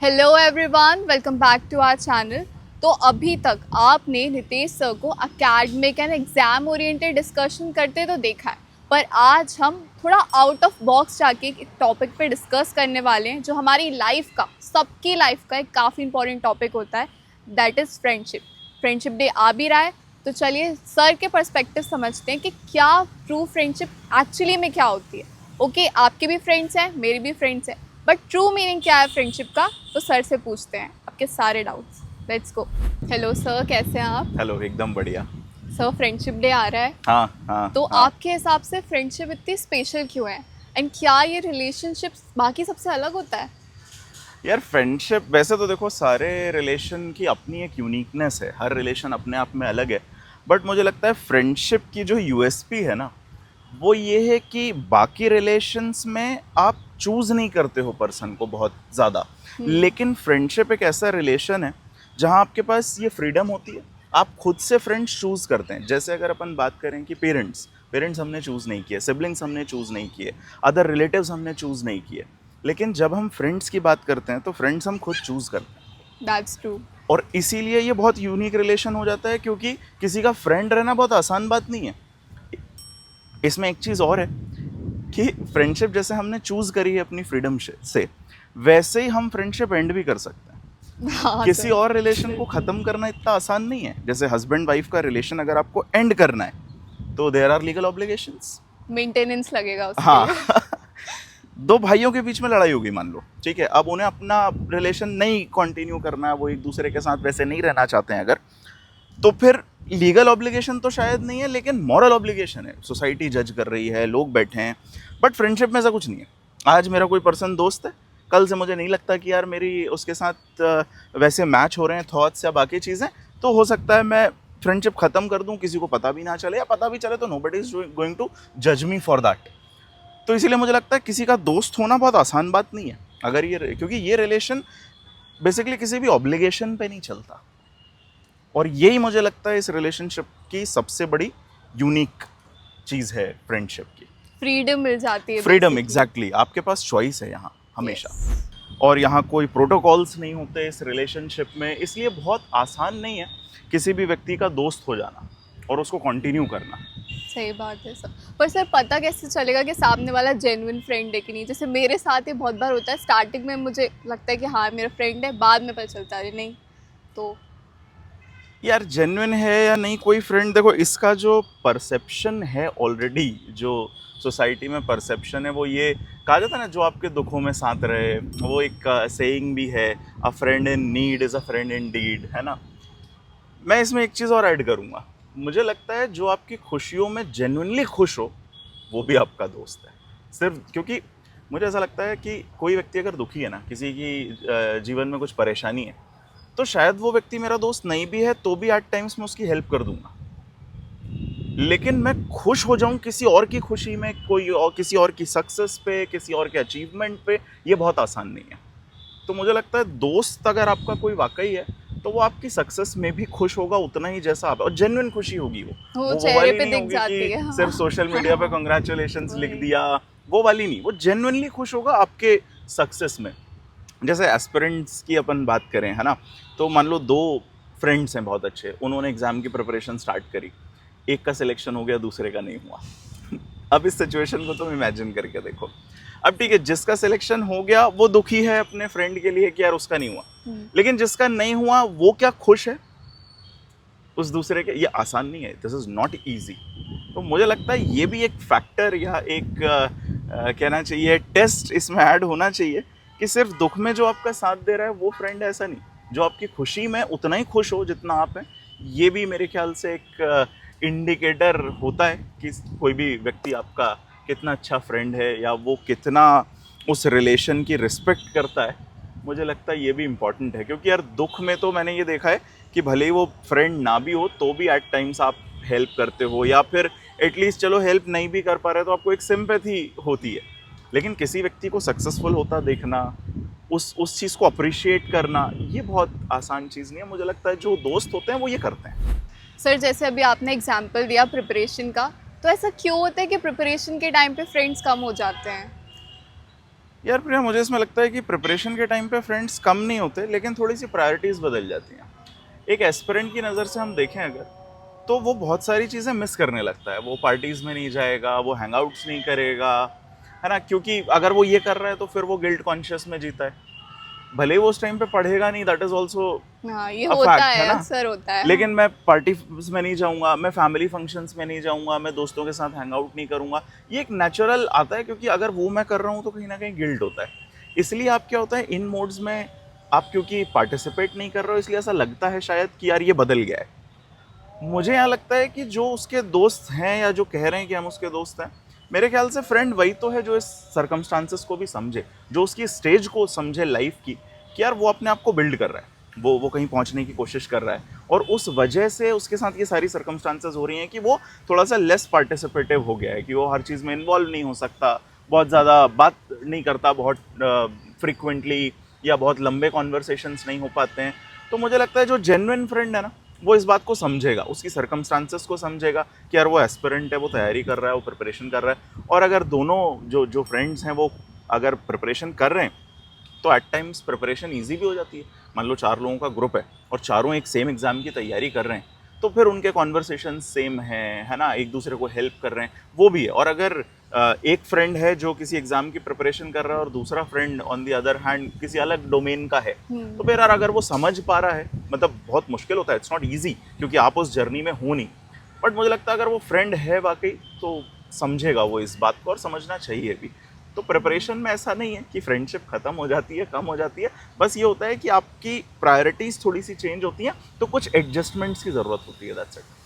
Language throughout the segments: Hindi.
Hello everyone, welcome back to our channel. तो अभी तक आपने नितेश सर को academic and exam oriented discussion करते तो देखा है, पर आज हम थोड़ा आउट ऑफ बॉक्स जाके एक टॉपिक पे डिस्कस करने वाले हैं जो हमारी लाइफ का, सबकी लाइफ का एक काफ़ी इंपॉर्टेंट टॉपिक होता है, that is friendship. Friendship day आ भी रहा है, तो चलिए सर के पर्सपेक्टिव समझते हैं कि क्या ट्रू फ्रेंडशिप एक्चुअली में क्या होती है। ओके, आपके भी फ्रेंड्स हैं, मेरे भी फ्रेंड्स हैं, बट ट्रू मीनिंग क्या है फ्रेंडशिप का, तो सर से पूछते हैं आपके सारे doubts. Let's go. Hello sir, कैसे हैं आप? हेलो, एकदम बढ़िया। सर, फ्रेंडशिप डे आ रहा है, हाँ हाँ तो हाँ। आपके हिसाब से फ्रेंडशिप इतनी स्पेशल क्यों है, एंड क्या ये रिलेशनशिप बाकी सबसे अलग होता है? यार, फ्रेंडशिप वैसे तो देखो, सारे रिलेशन की अपनी एक यूनिकनेस है, हर रिलेशन अपने आप में अलग है। बट मुझे लगता है फ्रेंडशिप की जो यूएसपी है ना, वो ये है कि बाकी रिलेशंस में आप चूज़ नहीं करते हो पर्सन को बहुत ज़्यादा, लेकिन फ्रेंडशिप एक ऐसा रिलेशन है जहाँ आपके पास ये फ्रीडम होती है, आप खुद से फ्रेंड्स चूज़ करते हैं। जैसे अगर अपन बात करें कि पेरेंट्स पेरेंट्स हमने चूज़ नहीं किए, सिबलिंग्स हमने चूज़ नहीं किए, अदर रिलेटिव्स हमने चूज़ नहीं किए, लेकिन जब हम फ्रेंड्स की बात करते हैं तो फ्रेंड्स हम खुद चूज़ करते हैं। That's true. और इसीलिए ये बहुत यूनिक रिलेशन हो जाता है, क्योंकि किसी का फ्रेंड रहना बहुत आसान बात नहीं है। इसमें एक चीज़ और है कि फ्रेंडशिप जैसे हमने चूज़ करी है अपनी फ्रीडम से, वैसे ही हम फ्रेंडशिप एंड भी कर सकते हैं। हाँ किसी सर, और रिलेशन को ख़त्म करना इतना आसान नहीं है। जैसे हस्बैंड वाइफ का रिलेशन अगर आपको एंड करना है तो there are legal obligations. Maintenance लगेगा उसके हाँ। लिए। दो भाइयों के बीच में लड़ाई होगी मान लो, ठीक है, अब उन्हें अपना रिलेशन नहीं कंटिन्यू करना है, वो एक दूसरे के साथ वैसे नहीं रहना चाहते हैं अगर, तो फिर लीगल ऑब्लिगेशन तो शायद नहीं है, लेकिन मॉरल ऑब्लिगेशन है। सोसाइटी जज कर रही है, लोग बैठे हैं। बट फ्रेंडशिप में ऐसा कुछ नहीं है। आज मेरा कोई पर्सन दोस्त है, कल से मुझे नहीं लगता कि यार मेरी उसके साथ वैसे मैच हो रहे हैं थॉट्स या बाकी चीज़ें, तो हो सकता है मैं फ्रेंडशिप ख़त्म कर दूं, किसी को पता भी ना चले, या पता भी चले तो नोबडी इज गोइंग टू जज मी फॉर दैट। तो इसीलिए मुझे लगता है किसी का दोस्त होना बहुत आसान बात नहीं है, अगर ये, क्योंकि ये रिलेशन बेसिकली किसी भी ऑब्लिगेशन पे नहीं चलता। और यही मुझे लगता है इस रिलेशनशिप की सबसे बड़ी यूनिक चीज़ है फ्रेंडशिप की। फ्रीडम मिल जाती है, फ्रीडम, basically। एग्जैक्टली, आपके पास चॉइस है यहाँ हमेशा। Yes। और यहाँ कोई प्रोटोकॉल्स नहीं होते इस रिलेशनशिप में, इसलिए बहुत आसान नहीं है किसी भी व्यक्ति का दोस्त हो जाना और उसको कंटिन्यू करना। सही बात है सर। पर सर, पता कैसे चलेगा कि सामने वाला जेन्युइन फ्रेंड है कि नहीं? जैसे मेरे साथ ये बहुत बार होता है, स्टार्टिंग में मुझे लगता है कि हाँ मेरा फ्रेंड है, बाद में पता चलता है अरे नहीं। तो यार, जेन्युइन है या नहीं कोई फ्रेंड, देखो इसका जो परसेप्शन है ऑलरेडी, जो सोसाइटी में परसेप्शन है, वो ये कहा जाता है ना, जो आपके दुखों में साथ रहे, वो एक सेइंग भी है, a friend in need is a friend indeed, है ना। मैं इसमें एक चीज़ और ऐड करूँगा, मुझे लगता है जो आपकी खुशियों में जेन्युइनली खुश हो वो भी आपका दोस्त है। सिर्फ क्योंकि मुझे ऐसा लगता है कि कोई व्यक्ति अगर दुखी है ना, किसी की जीवन में कुछ परेशानी है, तो शायद वो व्यक्ति मेरा दोस्त नहीं भी है तो भी एट टाइम्स मैं उसकी हेल्प कर दूंगा। लेकिन मैं खुश हो जाऊं किसी और की खुशी में, कोई और किसी और की सक्सेस पे, किसी और के अचीवमेंट पे, ये बहुत आसान नहीं है। तो मुझे लगता है दोस्त अगर आपका कोई वाकई है तो वो आपकी सक्सेस में भी खुश होगा उतना ही जैसा आप, और जेन्युइन खुशी होगी वो चेहरे वाली पे नहीं दिख होगी जाती है, कि हाँ। सिर्फ सोशल मीडिया पे कॉन्ग्रेचुलेशंस लिख वही। दिया, वो वाली नहीं, वो जेन्युइनली खुश होगा आपके सक्सेस में। जैसे एस्पिरेंट्स की अपन बात करें, है ना, तो मान लो दो फ्रेंड्स हैं बहुत अच्छे, उन्होंने एग्ज़ाम की प्रिपरेशन स्टार्ट करी, एक का सिलेक्शन हो गया, दूसरे का नहीं हुआ। अब इस सिचुएशन को तुम इमेजिन करके देखो। अब ठीक है, जिसका सिलेक्शन हो गया वो दुखी है अपने फ्रेंड के लिए कि यार उसका नहीं हुआ, लेकिन जिसका नहीं हुआ वो क्या खुश है उस दूसरे के? ये आसान नहीं है, दिस इज़ नॉट ईजी। तो मुझे लगता है ये भी एक फैक्टर या एक कहना चाहिए टेस्ट इसमें ऐड होना चाहिए कि सिर्फ दुख में जो आपका साथ दे रहा है वो फ्रेंड है, ऐसा नहीं, जो आपकी खुशी में उतना ही खुश हो जितना आप हैं। ये भी मेरे ख्याल से एक इंडिकेटर होता है कि कोई भी व्यक्ति आपका कितना अच्छा फ्रेंड है या वो कितना उस रिलेशन की रिस्पेक्ट करता है। मुझे लगता है ये भी इम्पॉर्टेंट है, क्योंकि यार दुख में तो मैंने ये देखा है कि भले ही वो फ्रेंड ना भी हो तो भी एट टाइम्स आप हेल्प करते हो, या फिर एटलीस्ट चलो हेल्प नहीं भी कर पा रहे तो आपको एक सिंपैथी होती है। लेकिन किसी व्यक्ति को सक्सेसफुल होता देखना, उस चीज़ को अप्रिशिएट करना, ये बहुत आसान चीज़ नहीं है। मुझे लगता है जो दोस्त होते हैं वो ये करते हैं। सर, जैसे अभी आपने एग्जाम्पल दिया प्रिपरेशन का, तो ऐसा क्यों होता है कि प्रिपरेशन के टाइम पे फ्रेंड्स कम हो जाते हैं? यार प्रिया, मुझे इसमें लगता है कि प्रिपरेशन के टाइम पे फ्रेंड्स कम नहीं होते, लेकिन थोड़ी सी प्रायोरिटीज़ बदल जाती हैं। एक एस्पिरेंट की नज़र से हम देखें अगर, तो वो बहुत सारी चीज़ें मिस करने लगता है। वो पार्टीज़ में नहीं जाएगा, वो हैंगआउट्स नहीं करेगा, है ना, क्योंकि अगर वो ये कर रहा है तो फिर वो गिल्ट कॉन्शियस में जीता है। भले ही वो उस टाइम पे पढ़ेगा नहीं, दैट इज़ ऑल्सो हाँ, ये अ होता फैक्ट, है है, ना। अक्सर होता है। लेकिन मैं पार्टीज में नहीं जाऊंगा, मैं फैमिली फंक्शंस में नहीं जाऊंगा, मैं दोस्तों के साथ हैंग आउट नहीं करूंगा, ये एक नेचुरल आता है, क्योंकि अगर वो मैं कर रहा हूँ तो कहीं ना कहीं गिल्ट होता है। इसलिए आप क्या होता है, इन मोड्स में आप क्योंकि पार्टिसिपेट नहीं कर रहे हो, इसलिए ऐसा लगता है शायद कि यार ये बदल गया है। मुझे यहाँ लगता है कि जो उसके दोस्त हैं या जो कह रहे हैं कि हम उसके दोस्त हैं, मेरे ख्याल से फ्रेंड वही तो है जो इस सर्कमस्टांसेस को भी समझे, जो उसकी स्टेज को समझे लाइफ की, कि यार वो अपने आप को बिल्ड कर रहा है, वो कहीं पहुंचने की कोशिश कर रहा है, और उस वजह से उसके साथ ये सारी सर्कमस्टांसेस हो रही हैं कि वो थोड़ा सा लेस पार्टिसिपेटिव हो गया है, कि वो हर चीज़ में इन्वॉल्व नहीं हो सकता, बहुत ज़्यादा बात नहीं करता, बहुत फ्रिक्वेंटली, या बहुत लंबे कॉन्वर्सेशंस नहीं हो पाते हैं। तो मुझे लगता है जो जेन्युइन फ्रेंड है ना, वो इस बात को समझेगा, उसकी सर्कमस्टांसेस को समझेगा कि यार वो एस्पिरेंट है, वो तैयारी कर रहा है, वो प्रिपरेशन कर रहा है। और अगर दोनों जो जो फ्रेंड्स हैं वो अगर प्रिपरेशन कर रहे हैं, तो एट टाइम्स प्रिपरेशन ईजी भी हो जाती है। मान लो 4 लोगों का ग्रुप है और चारों एक सेम एग्ज़ाम की तैयारी कर रहे हैं, तो फिर उनके कॉन्वर्सेशन सेम हैं, है ना, एक दूसरे को हेल्प कर रहे हैं, वो भी है। और अगर एक फ्रेंड है जो किसी एग्ज़ाम की प्रिपरेशन कर रहा है और दूसरा friend on the other hand किसी अलग डोमेन का है, तो फिर यार अगर वो समझ पा रहा है, मतलब बहुत मुश्किल होता है, इट्स नॉट ईजी, क्योंकि आप उस जर्नी में हो नहीं, बट मुझे लगता है अगर वो फ्रेंड है वाकई, तो समझेगा वो इस बात को, और समझना चाहिए भी। तो प्रिपरेशन में ऐसा नहीं है कि फ्रेंडशिप खत्म हो जाती है, कम हो जाती है, बस ये होता है कि आपकी प्रायोरिटीज़ थोड़ी सी चेंज होती हैं, तो कुछ एडजस्टमेंट्स की ज़रूरत होती है, दैट्स इट।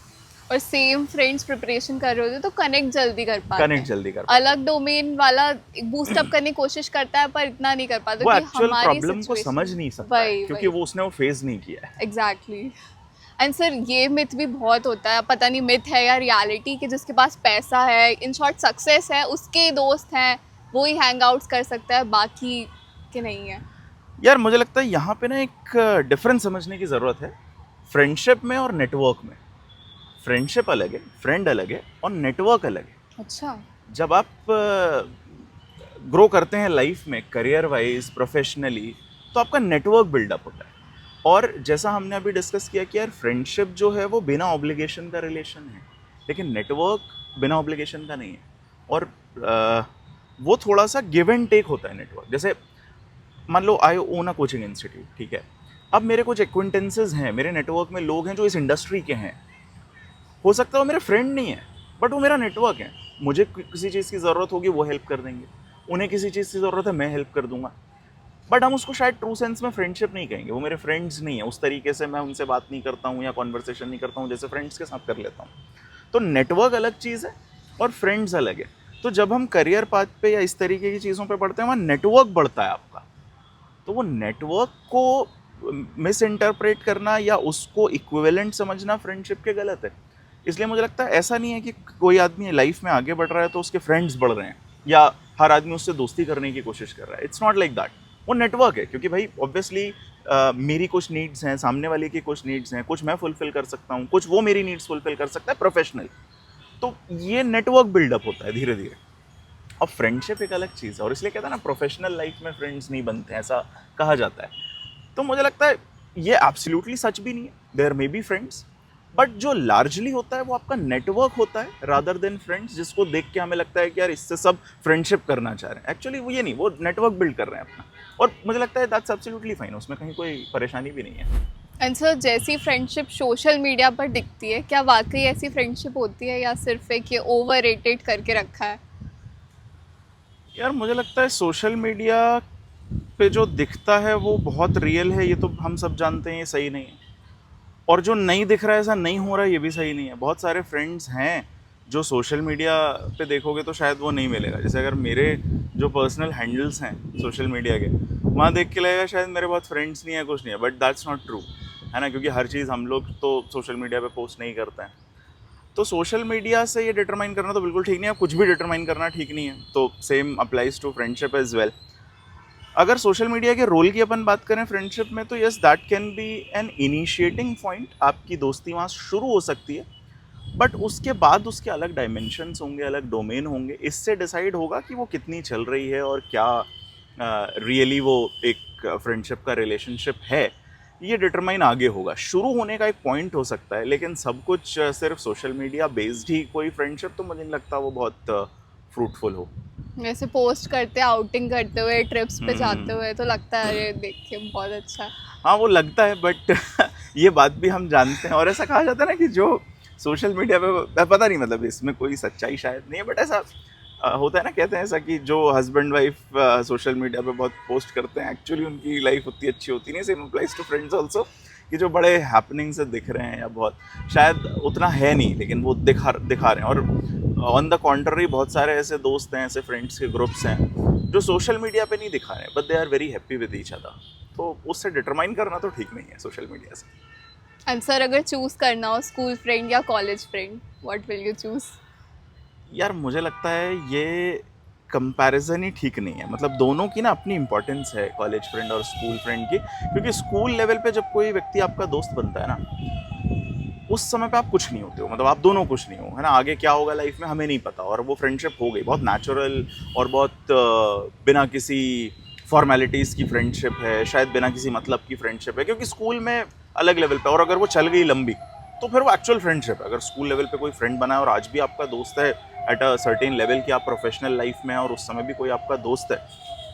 और सेम फ्रेंड्स प्रिपरेशन कर रहे होते तो कनेक्ट जल्दी कर पाते कनेक्ट हैं। जल्दी कर पाते अलग डोमेन वाला बूस्ट अप करने की कोशिश करता है पर इतना नहीं कर पाता वो कि एक्चुअल हमारी प्रॉब्लम को समझ सिचुएशन। नहीं सकता है, वही क्योंकि वही वो उसने वो फेज़ नहीं किया है। एग्जैक्टली। एंड सर ये मिथ भी बहुत होता है, पता नहीं मिथ है या रियलिटी, कि जिसके पास पैसा है, इन शॉर्ट सक्सेस है, उसके दोस्त हैं, वो ही हैंग आउट्स कर सकता है, बाकी के नहीं है। यार मुझे लगता है यहाँ पे ना एक डिफरेंस समझने की ज़रूरत है, फ्रेंडशिप में और नेटवर्क में। फ्रेंडशिप अलग है, फ्रेंड अलग है, और नेटवर्क अलग है। अच्छा। जब आप ग्रो करते हैं लाइफ में, करियर वाइज, प्रोफेशनली, तो आपका नेटवर्क बिल्डअप होता है। और जैसा हमने अभी डिस्कस किया कि यार फ्रेंडशिप जो है वो बिना ऑब्लिगेशन का रिलेशन है, लेकिन नेटवर्क बिना ऑब्लिगेशन का नहीं है। और वो थोड़ा सा गिव एंड टेक होता है नेटवर्क। जैसे मान लो आई ओन अ कोचिंग इंस्टीट्यूट, ठीक है, अब मेरे कुछ एक्विंटेंसेस हैं, मेरे नेटवर्क में लोग हैं जो इस इंडस्ट्री के हैं, हो सकता है वो मेरे फ्रेंड नहीं है, बट वो मेरा नेटवर्क है। मुझे किसी चीज़ की ज़रूरत होगी वो हेल्प कर देंगे, उन्हें किसी चीज़ की ज़रूरत है मैं हेल्प कर दूंगा, बट हम उसको शायद ट्रू सेंस में फ्रेंडशिप नहीं कहेंगे, वो मेरे फ्रेंड्स नहीं है, उस तरीके से मैं उनसे बात नहीं करता हूँ या कॉन्वर्सेशन नहीं करता हूँ जैसे फ्रेंड्स के साथ कर लेता हूँ। तो नेटवर्क अलग चीज़ है और फ्रेंड्स अलग है। तो जब हम करियर पाथ पे या इस तरीके की चीज़ों पे बढ़ते हैं, वहाँ नेटवर्क बढ़ता है आपका, तो वो नेटवर्क को मिस इंटरप्रेट करना या उसको इक्विवेलेंट समझना फ्रेंडशिप के गलत है। इसलिए मुझे लगता है ऐसा नहीं है कि कोई आदमी लाइफ में आगे बढ़ रहा है तो उसके फ्रेंड्स बढ़ रहे हैं, या हर आदमी उससे दोस्ती करने की कोशिश कर रहा है। It's not like that. वो नेटवर्क है, क्योंकि भाई ऑब्वियसली मेरी कुछ नीड्स हैं, सामने वाले की कुछ नीड्स हैं, कुछ मैं फुलफिल कर सकता हूँ, कुछ वो मेरी नीड्स फुलफिल कर सकता है प्रोफेशनल। तो ये नेटवर्क बिल्डअप होता है धीरे धीरे। अब फ्रेंडशिप एक अलग चीज़ है, और इसलिए कहता है ना प्रोफेशनल लाइफ में फ्रेंड्स नहीं बनते, ऐसा कहा जाता है। तो मुझे लगता है ये एब्सोल्युटली सच भी नहीं है, there may be friends, but जो लार्जली होता है वो आपका नेटवर्क होता है रादर देन फ्रेंड्स, जिसको देख के हमें लगता है कि यार इससे सब फ्रेंडशिप करना चाह रहे हैं। एक्चुअली वो ये नहीं, वो नेटवर्क बिल्ड कर रहे हैं अपना, और मुझे लगता है दैट्स एब्सोल्युटली फाइन, उसमें कहीं कोई परेशानी भी नहीं है। एंड सर जैसी फ्रेंडशिप सोशल मीडिया पर दिखती है, क्या वाकई ऐसी फ्रेंडशिप होती है या सिर्फ एक ये ओवर रेटेड करके रखा है? यार मुझे लगता है सोशल मीडिया पे जो दिखता है वो बहुत रियल है, ये तो हम सब जानते हैं, ये सही नहीं है। और जो नहीं दिख रहा है, ऐसा नहीं हो रहा है, ये भी सही नहीं है। बहुत सारे फ्रेंड्स हैं जो सोशल मीडिया पे देखोगे तो शायद वो नहीं मिलेगा। जैसे अगर मेरे जो पर्सनल हैंडल्स हैं सोशल मीडिया के, वहाँ देख के लगेगा शायद मेरे बहुत फ्रेंड्स नहीं है, कुछ नहीं है, बट दैट्स नॉट ट्रू, है ना, क्योंकि हर चीज़ हम लोग तो सोशल मीडिया पे पोस्ट नहीं करते हैं। तो सोशल मीडिया से ये डिटरमाइन करना तो बिल्कुल ठीक नहीं है, कुछ भी डिटरमाइन करना ठीक नहीं है। तो same applies to friendship as well. अगर सोशल मीडिया के रोल की अपन बात करें फ्रेंडशिप में, तो yes that can be an initiating point, आपकी दोस्ती वहाँ शुरू हो सकती है, बट उसके बाद उसके अलग डायमेंशंस होंगे, अलग डोमेन होंगे, इससे डिसाइड होगा कि वो कितनी चल रही है और क्या रियली वो एक फ्रेंडशिप का रिलेशनशिप है, ये डिटरमाइन आगे होगा। शुरू होने का एक पॉइंट हो सकता है, लेकिन सब कुछ सिर्फ सोशल मीडिया बेस्ड ही कोई फ्रेंडशिप तो मुझे नहीं लगता वो बहुत फ्रूटफुल हो। वैसे पोस्ट करते आउटिंग करते हुए, ट्रिप्स पे जाते हम्म। हुए तो लगता है अरे देख के बहुत अच्छा है। हाँ वो लगता है, बट ये बात भी हम जानते हैं, और ऐसा कहा जाता है ना कि जो सोशल मीडिया पे, पता नहीं मतलब इसमें कोई सच्चाई शायद नहीं है, बट ऐसा होता है ना, कहते हैं ऐसा कि जो हस्बैंड वाइफ सोशल मीडिया पे बहुत पोस्ट करते हैं, एक्चुअली उनकी लाइफ उतनी अच्छी होती नहीं। Same applies to friends also, कि जो बड़े हैपनिंग से दिख रहे हैं या बहुत शायद उतना है नहीं, लेकिन वो दिखा रहे हैं। और ऑन द कॉन्ट्ररी बहुत सारे ऐसे दोस्त हैं, ऐसे फ्रेंड्स के ग्रुप्स हैं जो सोशल मीडिया पे नहीं दिखा रहे हैं, but they are very happy with each other. तो उससे डिटरमाइन करना तो ठीक नहीं है सोशल मीडिया से। आंसर अगर चूज करना हो, स्कूल फ्रेंड या college friend, what will you choose? यार मुझे लगता है ये कंपैरिजन ही ठीक नहीं है। मतलब दोनों की ना अपनी इंपॉर्टेंस है, कॉलेज फ्रेंड और स्कूल फ्रेंड की। क्योंकि स्कूल लेवल पे जब कोई व्यक्ति आपका दोस्त बनता है ना, उस समय पे आप कुछ नहीं होते हो, मतलब आप दोनों कुछ नहीं हो, है ना। आगे क्या होगा लाइफ में हमें नहीं पता, और वो फ्रेंडशिप हो गई बहुत नेचुरल और बहुत बिना किसी फॉर्मेलिटीज़ की फ्रेंडशिप है, शायद बिना किसी मतलब की फ्रेंडशिप है, क्योंकि स्कूल में अलग लेवल पे। और अगर वो चल गई लंबी तो फिर वो एक्चुअल फ्रेंडशिप है। अगर स्कूल लेवल पे कोई फ्रेंड बना है और आज भी आपका दोस्त है एट अ सर्टेन लेवल की, आप प्रोफेशनल लाइफ में हैं और उस समय भी कोई आपका दोस्त है,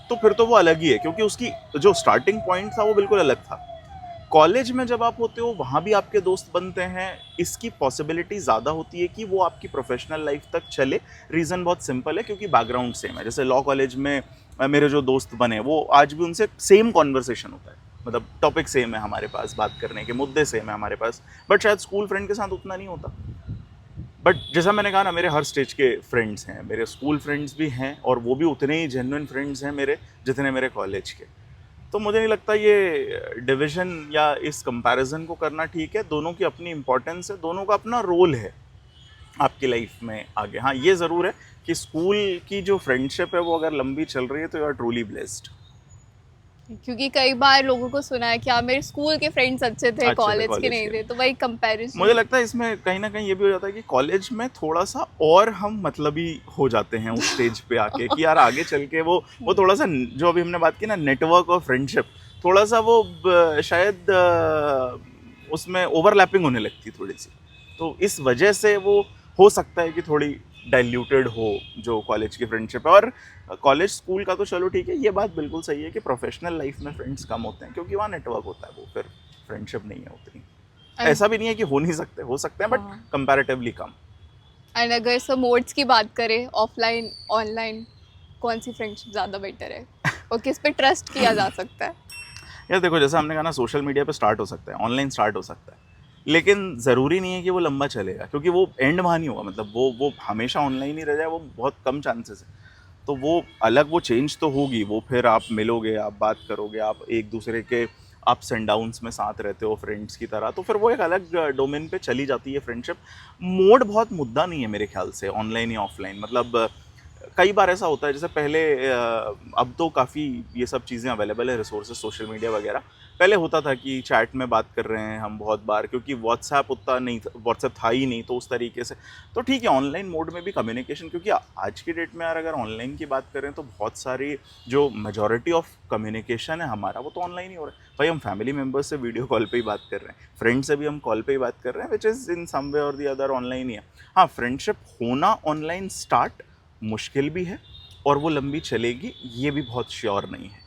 तो फिर तो वो अलग ही है, क्योंकि उसकी जो स्टार्टिंग पॉइंट था वो बिल्कुल अलग था। कॉलेज में जब आप होते हो वहाँ भी आपके दोस्त बनते हैं, इसकी पॉसिबिलिटी ज़्यादा होती है कि वो आपकी प्रोफेशनल लाइफ तक चले। रीज़न बहुत सिंपल है, क्योंकि बैकग्राउंड सेम है। जैसे लॉ कॉलेज में मेरे जो दोस्त बने, वो आज भी उनसे सेम कॉन्वर्सेशन होता है, मतलब टॉपिक सेम है हमारे पास, बात करने के मुद्दे सेम है हमारे पास, बट शायद स्कूल फ्रेंड के साथ उतना नहीं होता। बट जैसा मैंने कहा ना, मेरे हर स्टेज के फ्रेंड्स हैं, मेरे स्कूल फ्रेंड्स भी हैं, और वो भी उतने ही जेन्युइन फ्रेंड्स हैं मेरे जितने मेरे कॉलेज के। तो मुझे नहीं लगता ये डिवीज़न या इस कंपैरिजन को करना ठीक है। दोनों की अपनी इंपॉर्टेंस है, दोनों का अपना रोल है आपकी लाइफ में आगे। हाँ ये ज़रूर है कि स्कूल की जो फ्रेंडशिप है वो अगर लंबी चल रही है तो यू आर ट्रूली ब्लेस्ड। क्योंकि कई बार लोगों को सुना है कि हाँ मेरे स्कूल के फ्रेंड्स अच्छे थे, कॉलेज के नहीं थे, तो वही कंपैरिजन। मुझे लगता है इसमें कहीं ना कहीं ये भी हो जाता है कि कॉलेज में थोड़ा सा और हम मतलबी हो जाते हैं उस स्टेज पे आके, कि यार आगे चल के वो थोड़ा सा, जो अभी हमने बात की ना नेटवर्क और फ्रेंडशिप, थोड़ा सा वो शायद उसमें ओवरलैपिंग होने लगती थोड़ी सी। तो इस वजह से वो हो सकता है कि थोड़ी डाइल्यूटेड हो जो कॉलेज की फ्रेंडशिप है। और कॉलेज स्कूल का तो चलो ठीक है, ये बात बिल्कुल सही है कि प्रोफेशनल लाइफ में फ्रेंड्स कम होते हैं, क्योंकि वहाँ नेटवर्क होता है, वो फिर फ्रेंडशिप नहीं है उतनी। ऐसा भी नहीं है कि हो नहीं सकते, हो सकते हैं, बट हाँ। Comparatively come. एंड अगर सब मोड्स की बात करें, ऑफलाइन ऑनलाइन, कौन सी फ्रेंडशिप ज़्यादा बेटर है और किस पे ट्रस्ट किया जा सकता है? यार देखो, जैसा हमने कहा ना, सोशल मीडिया पे स्टार्ट हो सकता है, ऑनलाइन स्टार्ट हो सकता है, लेकिन ज़रूरी नहीं है कि वो लंबा चलेगा, क्योंकि वो एंड वहाँ नहीं होगा। मतलब वो हमेशा ऑनलाइन ही रह जाए, वो बहुत कम चांसेस है। तो वो अलग, वो चेंज तो होगी, वो फिर आप मिलोगे, आप बात करोगे, आप एक दूसरे के अप्स एंड डाउन्स में साथ रहते हो फ्रेंड्स की तरह, तो फिर वो एक अलग डोमेन पे चली जाती है फ्रेंडशिप। मोड बहुत मुद्दा नहीं है मेरे ख्याल से, ऑनलाइन या ऑफलाइन। मतलब कई बार ऐसा होता है, जैसे पहले अब तो काफ़ी ये सब चीज़ें अवेलेबल है, रिसोर्सेज सोशल मीडिया वगैरह। पहले होता था कि चैट में बात कर रहे हैं हम बहुत बार, क्योंकि व्हाट्सएप उतना नहीं था, व्हाट्सएप था ही नहीं, तो उस तरीके से तो ठीक है ऑनलाइन मोड में भी कम्युनिकेशन। क्योंकि आज की डेट में यार अगर ऑनलाइन की बात करें तो बहुत सारी जो मेजॉरिटी ऑफ कम्युनिकेशन है हमारा, वो तो ऑनलाइन ही हो रहा है। भाई हम फैमिली मेम्बर्स से वीडियो कॉल पे ही बात कर रहे हैं, फ्रेंड से भी हम कॉल पे ही बात कर रहे हैं, विच इज़ इन सम वे और दी अदर ऑनलाइन ही है। हाँ, फ्रेंडशिप होना ऑनलाइन स्टार्ट मुश्किल भी है, और वो लंबी चलेगी ये भी बहुत श्योर नहीं है।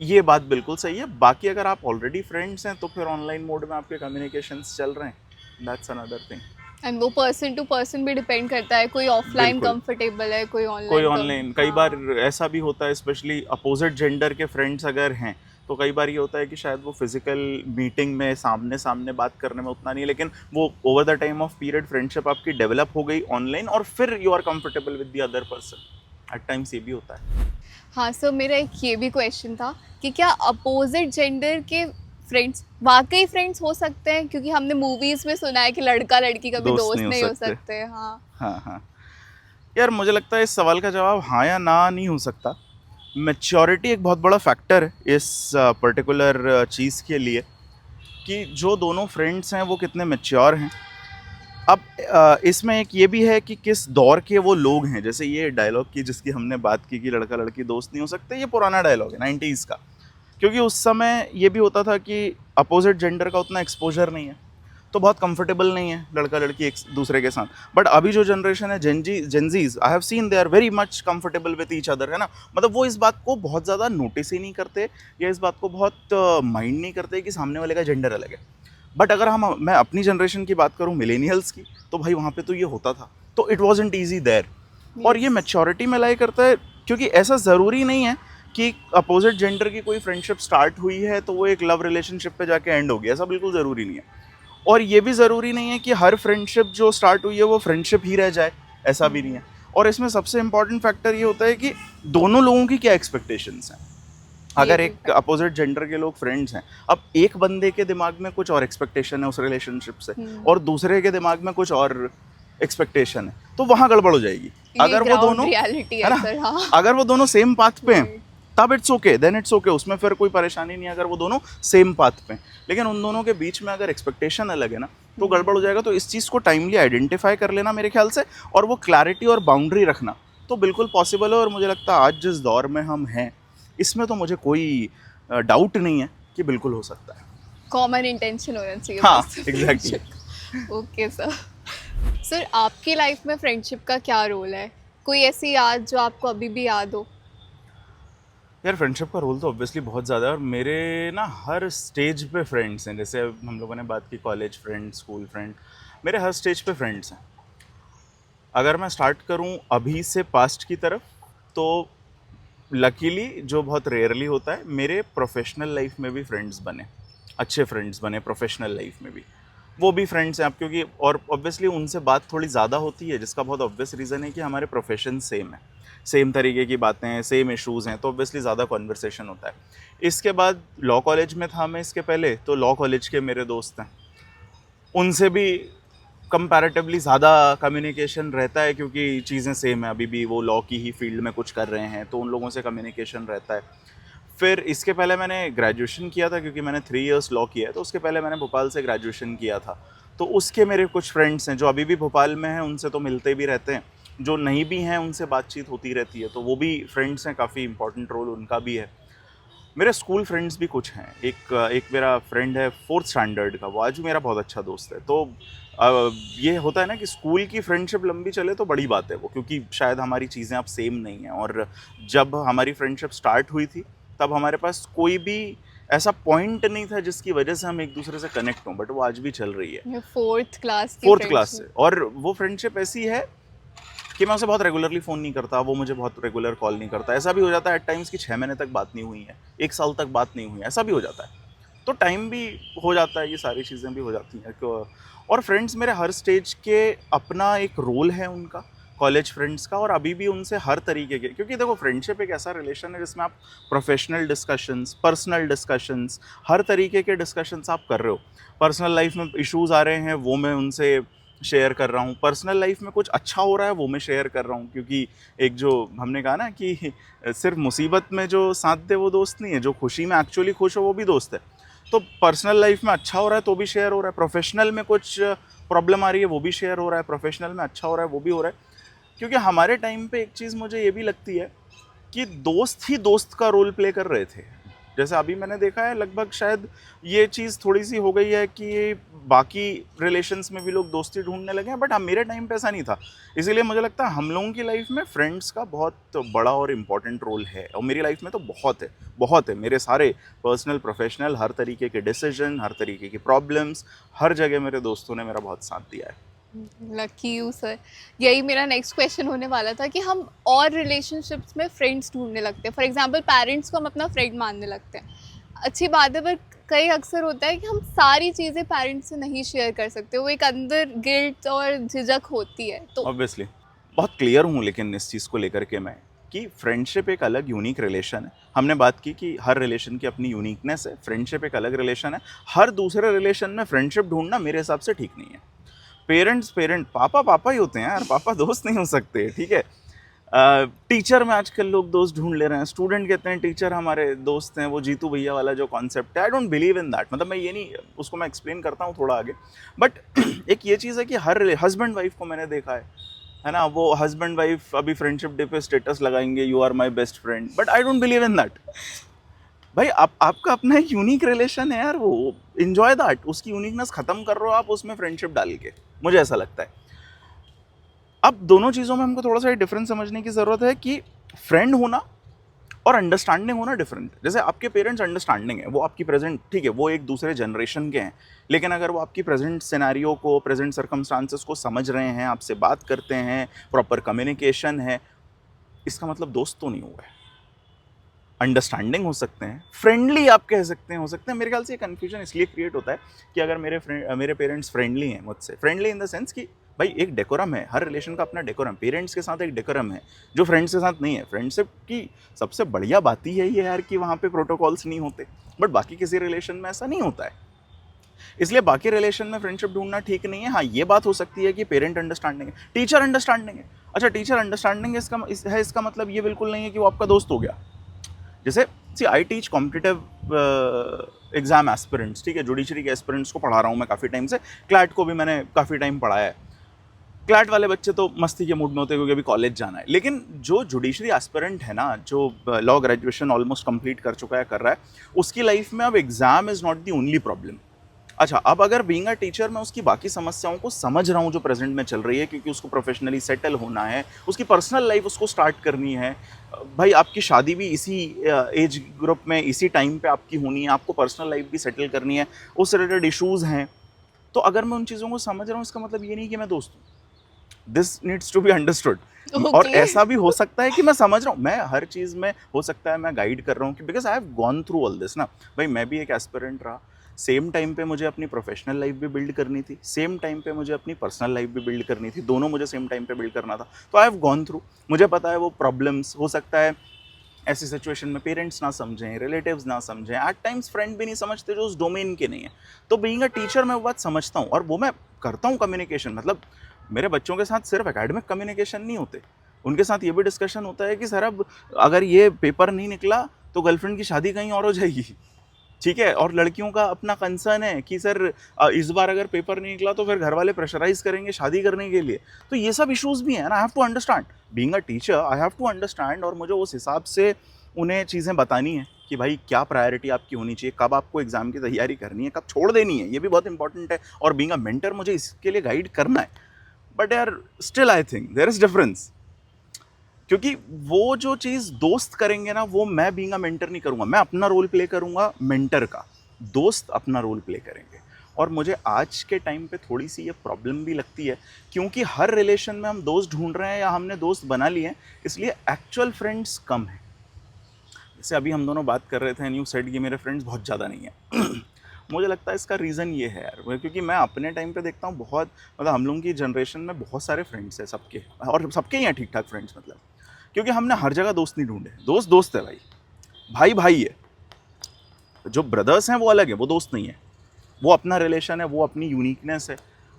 ये बात बिल्कुल सही है। बाकी अगर आप ऑलरेडी फ्रेंड्स हैं तो फिर ऑनलाइन मोड में आपके कम्युनिकेशंस चल रहे हैं, दैट्स अनदर थिंग। एंड वो पर्सन टू पर्सन भी डिपेंड करता है, कोई ऑफलाइन बिल्कुल। कंफर्टेबल है, कोई कोई ऑनलाइन ऑनलाइन, कई बार ऐसा भी होता है, स्पेशली अपोजिट जेंडर के फ्रेंड्स अगर हैं, तो कई बार ये होता है कि शायद वो फिजिकल मीटिंग में सामने सामने बात करने में उतना नहीं है, लेकिन वो over the time of period friendship आपकी डेवलप हो गई ऑनलाइन, और फिर you are comfortable with the other person. At times ये भी होता है। हाँ सर, मेरा एक ये भी क्वेश्चन था कि क्या अपोजिट जेंडर के फ्रेंड्स वाकई फ्रेंड्स हो सकते हैं? क्योंकि हमने मूवीज में सुना है कि लड़का लड़की कभी दोस्त नहीं हो सकते। हाँ हाँ हाँ यार, मुझे लगता है इस सवाल का जवाब हाँ या ना नहीं हो सकता। मैच्योरिटी एक बहुत बड़ा फैक्टर है इस पर्टिकुलर चीज़ के लिए, कि जो दोनों फ्रेंड्स हैं वो कितने मैच्योर हैं। अब इसमें एक ये भी है कि किस दौर के वो लोग हैं। जैसे ये डायलॉग की जिसकी हमने बात की कि लड़का लड़की दोस्त नहीं हो सकते, ये पुराना डायलॉग है 90s का, क्योंकि उस समय ये भी होता था कि अपोजिट जेंडर का उतना एक्सपोजर नहीं है, तो बहुत कंफर्टेबल नहीं है लड़का लड़की एक दूसरे के साथ। बट अभी जो जनरेशन है Gen Zs, I have seen they are very much comfortable with each other, है ना। मतलब वो इस बात को बहुत ज़्यादा नोटिस ही नहीं करते या इस बात को बहुत माइंड नहीं करते कि सामने वाले का जेंडर अलग है। बट अगर मैं अपनी जनरेशन की बात करूँ, मिलेनियल्स की, तो भाई वहाँ पे तो ये होता था, तो इट वॉजंट ईजी देयर। और ये मैच्योरिटी में लाई करता है, क्योंकि ऐसा ज़रूरी नहीं है कि अपोजिट जेंडर की कोई फ्रेंडशिप स्टार्ट हुई है तो वो एक लव रिलेशनशिप पे जाके एंड होगी, ऐसा बिल्कुल ज़रूरी नहीं है। और ये भी ज़रूरी नहीं है कि हर फ्रेंडशिप जो स्टार्ट हुई है वो फ्रेंडशिप ही रह जाए, ऐसा भी नहीं है। और इसमें सबसे इम्पॉर्टेंट फैक्टर ये होता है कि दोनों लोगों की क्या एक्सपेक्टेशंस हैं। अगर एक अपोजिट जेंडर के लोग फ्रेंड्स हैं, अब एक बंदे के दिमाग में कुछ और एक्सपेक्टेशन है उस रिलेशनशिप से और दूसरे के दिमाग में कुछ और एक्सपेक्टेशन है, तो वहाँ गड़बड़ हो जाएगी। अगर वो दोनों, है ना, हाँ। अगर वो दोनों सेम पाथ पे हैं तब it's okay, then it's okay, उसमें फिर कोई परेशानी नहीं है अगर वो दोनों सेम पाथ पे हैं। लेकिन उन दोनों के बीच में अगर एक्सपेक्टेशन अलग है ना, तो गड़बड़ हो जाएगा। तो इस चीज़ को टाइमली आइडेंटिफाई कर लेना मेरे ख्याल से, और वो क्लैरिटी और बाउंड्री रखना तो बिल्कुल पॉसिबल है। और मुझे लगता है आज जिस दौर में हम हैं, इसमें तो मुझे कोई डाउट नहीं है कि बिल्कुल हो सकता है। कॉमन इंटेंशन होना चाहिए। हाँ, एग्जैक्टली। Okay sir. सर, आपकी लाइफ में फ्रेंडशिप का क्या रोल है? कोई ऐसी याद जो आपको अभी भी याद हो? यार, फ्रेंडशिप का रोल तो ऑब्वियसली बहुत ज़्यादा है, और मेरे ना हर स्टेज पे फ्रेंड्स हैं। जैसे हम लोगों ने बात की कॉलेज फ्रेंड, स्कूल फ्रेंड, मेरे हर स्टेज पे फ्रेंड्स हैं। अगर मैं स्टार्ट करूं अभी से पास्ट की तरफ, तो लकीली, जो बहुत रेयरली होता है, मेरे प्रोफेशनल लाइफ में भी फ्रेंड्स बने, अच्छे फ्रेंड्स बने प्रोफेशनल लाइफ में भी। वो भी फ्रेंड्स हैं आप, क्योंकि और ऑब्वियसली उनसे बात थोड़ी ज़्यादा होती है, जिसका बहुत ऑब्वियस रीज़न है कि हमारे प्रोफेशन सेम है, सेम तरीके की बातें हैं, सेम इश्यूज़ हैं, तो ऑब्वियसली ज़्यादा कॉन्वर्सेशन होता है। इसके बाद लॉ कॉलेज में था मैं इसके पहले, तो लॉ कॉलेज के मेरे दोस्त हैं, उनसे भी कंपैरेटिवली ज़्यादा कम्युनिकेशन रहता है, क्योंकि चीज़ें सेम है, अभी भी वो लॉ की ही फील्ड में कुछ कर रहे हैं, तो उन लोगों से कम्युनिकेशन रहता है। फिर इसके पहले मैंने ग्रेजुएशन किया था, क्योंकि मैंने 3 इयर्स लॉ किया है, तो उसके पहले मैंने भोपाल से ग्रेजुएशन किया था। तो उसके मेरे कुछ फ्रेंड्स हैं जो अभी भी भोपाल में हैं, उनसे तो मिलते भी रहते हैं, जो नहीं भी हैं उनसे बातचीत होती रहती है, तो वो भी फ्रेंड्स हैं, काफ़ी इंपॉर्टेंट रोल उनका भी है। मेरे स्कूल फ्रेंड्स भी कुछ हैं। एक मेरा फ्रेंड है 4th स्टैंडर्ड का, वो आज भी मेरा बहुत अच्छा दोस्त है। तो ये होता है ना कि स्कूल की फ्रेंडशिप लंबी चले तो बड़ी बात है वो, क्योंकि शायद हमारी चीज़ें अब सेम नहीं हैं। और जब हमारी फ्रेंडशिप स्टार्ट हुई थी, तब हमारे पास कोई भी ऐसा पॉइंट नहीं था जिसकी वजह से हम एक दूसरे से कनेक्ट हों, बट वो आज भी चल रही है। 4th क्लास की 4th क्लास से। और वो फ्रेंडशिप ऐसी है कि मैं उसे बहुत रेगुलरली फ़ोन नहीं करता, वो मुझे बहुत रेगुलर कॉल नहीं करता। ऐसा भी हो जाता है एट टाइम्स कि 6 महीने तक बात नहीं हुई है, 1 साल तक बात नहीं हुई है, ऐसा भी हो जाता है। तो टाइम भी हो जाता है, ये सारी चीज़ें भी हो जाती हैं। और फ्रेंड्स मेरे हर स्टेज के अपना एक रोल है उनका, कॉलेज फ्रेंड्स का, और अभी भी उनसे हर तरीके के, क्योंकि देखो फ्रेंडशिप एक ऐसा रिलेशन है जिसमें आप प्रोफेशनल डिस्कशंस, पर्सनल डिस्कशंस, हर तरीके के डिस्कशंस आप कर रहे हो। पर्सनल लाइफ में इश्यूज़ आ रहे हैं, वो मैं उनसे शेयर कर रहा हूँ। पर्सनल लाइफ में कुछ अच्छा हो रहा है, वो मैं शेयर कर रहा हूँ, क्योंकि एक जो हमने कहा ना कि सिर्फ मुसीबत में जो साथ दे वो दोस्त नहीं है, जो खुशी में एक्चुअली खुश हो वो भी दोस्त है। तो पर्सनल लाइफ में अच्छा हो रहा है तो भी शेयर हो रहा है, प्रोफेशनल में कुछ प्रॉब्लम आ रही है वो भी शेयर हो रहा है, प्रोफेशनल में अच्छा हो रहा है वो भी हो रहा है। क्योंकि हमारे टाइम पे एक चीज़ मुझे ये भी लगती है कि दोस्त ही दोस्त का रोल प्ले कर रहे थे। जैसे अभी मैंने देखा है, लगभग शायद ये चीज़ थोड़ी सी हो गई है कि बाकी रिलेशंस में भी लोग दोस्ती ढूंढने लगे हैं, बट हाँ, मेरे टाइम पे ऐसा नहीं था। इसीलिए मुझे लगता है हम लोगों की लाइफ में फ्रेंड्स का बहुत बड़ा और इम्पॉर्टेंट रोल है, और मेरी लाइफ में तो बहुत है। मेरे सारे पर्सनल, प्रोफेशनल, हर तरीके के डिसीजन, हर तरीके की प्रॉब्लम्स, हर जगह मेरे दोस्तों ने मेरा बहुत साथ दिया है। Lucky you sir. यही मेरा नेक्स्ट क्वेश्चन होने वाला था कि हम और रिलेशनशिप्स में फ्रेंड्स ढूंढने लगते हैं। फॉर एग्जांपल पेरेंट्स को हम अपना फ्रेंड मानने लगते हैं, अच्छी बात है, पर कई अक्सर होता है कि हम सारी चीज़ें पेरेंट्स से नहीं शेयर कर सकते, वो एक अंदर गिल्ट और झिझक होती है। तो ऑब्वियसली बहुत क्लियर हूँ लेकिन इस चीज़ को लेकर के मैं, कि फ्रेंडशिप एक अलग यूनिक रिलेशन है। हमने बात की कि हर रिलेशन की अपनी यूनिकनेस है, फ्रेंडशिप एक अलग रिलेशन है। हर दूसरे रिलेशन में फ्रेंडशिप ढूंढना मेरे हिसाब से ठीक नहीं है। पेरेंट्स पापा ही होते हैं यार, पापा दोस्त नहीं हो सकते, ठीक है। टीचर में आजकल लोग दोस्त ढूंढ ले रहे हैं, स्टूडेंट कहते हैं टीचर हमारे दोस्त हैं, वो जीतू भैया वाला जो कॉन्सेप्ट है, आई डोंट बिलीव इन दैट। मतलब मैं ये नहीं, उसको मैं एक्सप्लेन करता हूँ थोड़ा आगे, बट एक ये चीज़ है कि हर हस्बैंड वाइफ को मैंने देखा है ना, वो हस्बैंड वाइफ अभी फ्रेंडशिप डे पे स्टेटस लगाएंगे you are my best friend, but I don't believe in that. भाई आपका अपना एक यूनिक रिलेशन है यार, वो इन्जॉय दैट, उसकी यूनिकनेस खत्म कर रहे हो आप उसमें फ्रेंडशिप डाल के, मुझे ऐसा लगता है। अब दोनों चीज़ों में हमको थोड़ा सा डिफरेंस समझने की ज़रूरत है कि फ्रेंड होना और अंडरस्टैंडिंग होना डिफरेंट। जैसे आपके पेरेंट्स अंडरस्टैंडिंग है, वो आपकी प्रेजेंट, ठीक है, वो एक दूसरे जनरेशन के हैं, लेकिन अगर वो आपकी प्रेजेंट सिनेरियो को, प्रेजेंट सर्कमस्टांसेस को समझ रहे हैं, आपसे बात करते हैं, प्रॉपर कम्युनिकेशन है, इसका मतलब दोस्त तो नहीं हुआ है। अंडरस्टैंडिंग हो सकते हैं, फ्रेंडली आप कह सकते हैं, हो सकते हैं। मेरे ख्याल से ये कन्फ्यूजन इसलिए क्रिएट होता है कि अगर मेरे पेरेंट्स फ्रेंडली हैं मुझसे, फ्रेंडली इन द सेंस कि भाई एक डेकोरम है, हर रिलेशन का अपना डेकोरम, पेरेंट्स के साथ एक डेकोरम है जो फ्रेंड्स के साथ नहीं है। फ्रेंडशिप की सबसे बढ़िया बात ही है ये यार कि वहाँ पे प्रोटोकॉल्स नहीं होते, बट बाकी किसी रिलेशन में ऐसा नहीं होता है। इसलिए बाकी रिलेशन में फ्रेंडशिप ढूंढना ठीक नहीं है। हाँ, ये बात हो सकती है कि पेरेंट अंडरस्टैंडिंग है, टीचर अंडरस्टैंडिंग है। अच्छा, टीचर अंडरस्टैंडिंग है, इसका मतलब ये बिल्कुल नहीं है कि वो आपका दोस्त हो गया। जैसे see I teach competitive exam aspirants, ठीक है, जुडिशरी के एस्पिरेंट्स को पढ़ा रहा हूँ मैं काफ़ी टाइम से, क्लैट को भी मैंने काफ़ी टाइम पढ़ाया है। क्लैट वाले बच्चे तो मस्ती के मूड में होते हैं क्योंकि अभी कॉलेज जाना है, लेकिन जो जुडिशरी एस्पिरेंट है ना, जो लॉ ग्रेजुएशन ऑलमोस्ट कंप्लीट कर चुका है, कर रहा है, उसकी लाइफ में अब exam is not the only problem. अच्छा, अब अगर बीइंग अ टीचर मैं उसकी बाकी समस्याओं को समझ रहा हूँ जो प्रेजेंट में चल रही है, क्योंकि उसको प्रोफेशनली सेटल होना है, उसकी पर्सनल लाइफ उसको स्टार्ट करनी है। भाई आपकी शादी भी इसी एज ग्रुप में, इसी टाइम पे आपकी होनी है, आपको पर्सनल लाइफ भी सेटल करनी है, उस रिलेटेड इश्यूज़ हैं। तो अगर मैं उन चीज़ों को समझ रहा हूँ, इसका मतलब ये नहीं कि मैं दोस्त हूँ। This needs to be understood. और ओके। ऐसा भी हो सकता है कि मैं समझ रहा हूँ, मैं हर चीज़ में हो सकता है मैं गाइड कर रहा हूँ, कि because I have gone through all this ना। भाई मैं भी एक एस्पिरेंट रहा, सेम टाइम पे मुझे अपनी प्रोफेशनल लाइफ भी बिल्ड करनी थी, सेम टाइम पे मुझे अपनी पर्सनल लाइफ भी बिल्ड करनी थी, दोनों मुझे सेम टाइम पे बिल्ड करना था। तो आई हैव गॉन थ्रू, मुझे पता है वो प्रॉब्लम्स, हो सकता है ऐसी सिचुएशन में पेरेंट्स ना समझें, रिलेटिव्स ना समझें, एट टाइम्स फ्रेंड भी नहीं समझते जो उस डोमेन के नहीं है। तो बीइंग अ टीचर मैं वो बात समझता हूँ, और वो मैं करता हूँ कम्युनिकेशन। मतलब मेरे बच्चों के साथ सिर्फ एकेडमिक कम्युनिकेशन नहीं होते, उनके साथ ये भी डिस्कशन होता है कि सर अब अगर ये पेपर नहीं निकला तो गर्लफ्रेंड की शादी कहीं और हो जाएगी, ठीक है। और लड़कियों का अपना कंसर्न है कि सर इस बार अगर पेपर नहीं निकला तो फिर घर वाले प्रेशराइज करेंगे शादी करने के लिए। तो ये सब इश्यूज भी हैं, I have to understand, being a teacher I have to understand, और मुझे उस हिसाब से उन्हें चीज़ें बतानी है कि भाई क्या प्रायोरिटी आपकी होनी चाहिए, कब आपको एग्जाम की तैयारी करनी है, कब छोड़ देनी है, ये भी बहुत इंपॉर्टेंट है। और बीइंग अ मेंटर मुझे इसके लिए गाइड करना है। बट यार still I think there is difference, क्योंकि वो जो चीज़ दोस्त करेंगे ना, वो मैं बीइंग अ मेंटर नहीं करूँगा, मैं अपना रोल प्ले करूँगा मेंटर का, दोस्त अपना रोल प्ले करेंगे। और मुझे आज के टाइम पे थोड़ी सी ये प्रॉब्लम भी लगती है, क्योंकि हर रिलेशन में हम दोस्त ढूंढ रहे हैं या हमने दोस्त बना लिए हैं, इसलिए एक्चुअल फ्रेंड्स कम हैं। जैसे अभी हम दोनों बात कर रहे थे एंड यू सेड कि मेरे फ्रेंड्स बहुत ज़्यादा नहीं हैं। मुझे लगता है इसका रीज़न ये है यार, क्योंकि मैं अपने टाइम पे देखता हूँ बहुत, मतलब हम लोगों की जनरेशन में बहुत सारे फ्रेंड्स हैं सबके, और सबके ही हैं ठीक ठाक फ्रेंड्स, मतलब क्योंकि हमने हर जगह दोस्त नहीं ढूंढे। दोस्त दोस्त है भाई, भाई भाई है, जो ब्रदर्स हैं वो अलग है, वो दोस्त नहीं है, वो अपना रिलेशन है, वो अपनी यूनिकनेस है।